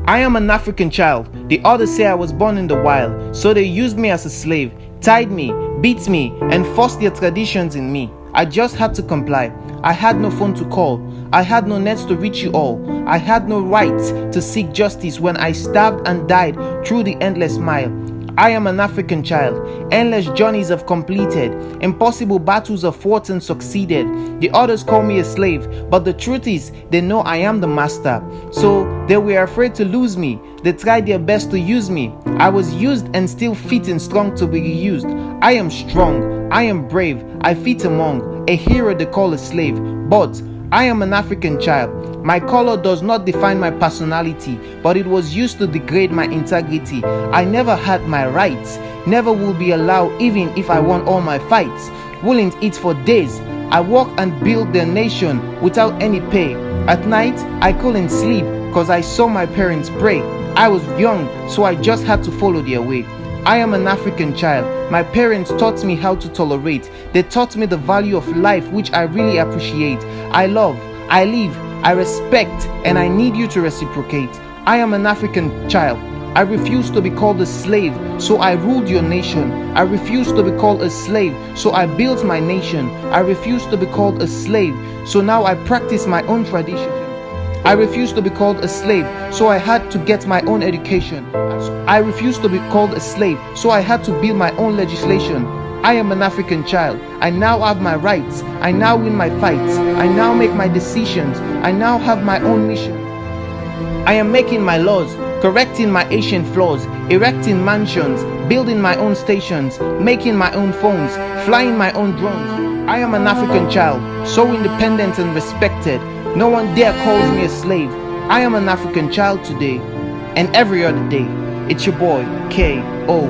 I am an African child. The others say I was born in the wild, so they used me as a slave, tied me, beat me, and forced their traditions in me. I just had to comply. I had no phone to call. I had no nets to reach you all. I had no right to seek justice when I starved and died through the endless mile. I am an African child. Endless journeys have completed. Impossible battles have fought and succeeded. The others call me a slave, but the truth is, they know I am the master. So they were afraid to lose me. They tried their best to use me. I was used and still fit and strong to be used. I am strong. I am brave. I fit among a hero they call a slave. But I am an African child. My color does not define my personality, but it was used to degrade my integrity. I never had my rights, never will be allowed even if I won all my fights. Wouldn't eat for days. I walk and build their nation without any pay. At night, I couldn't sleep cause I saw my parents pray. I was young, so I just had to follow their way. I am an African child. My parents taught me how to tolerate. They taught me the value of life, which I really appreciate. I love, I live, I respect, and I need you to reciprocate. I am an African child. I refuse to be called a slave, so I ruled your nation. I refuse to be called a slave, so I built my nation. I refuse to be called a slave, so now I practice my own tradition. I refuse to be called a slave, so I had to get my own education. I refuse to be called a slave, so I had to build my own legislation. I am an African child. I now have my rights. I now win my fights. I now make my decisions. I now have my own mission. I am making my laws, correcting my ancient flaws, erecting mansions, building my own stations, making my own phones, flying my own drones. I am an African child, so independent and respected. No one dare calls me a slave. I am an African child today and every other day. It's your boy, KOME.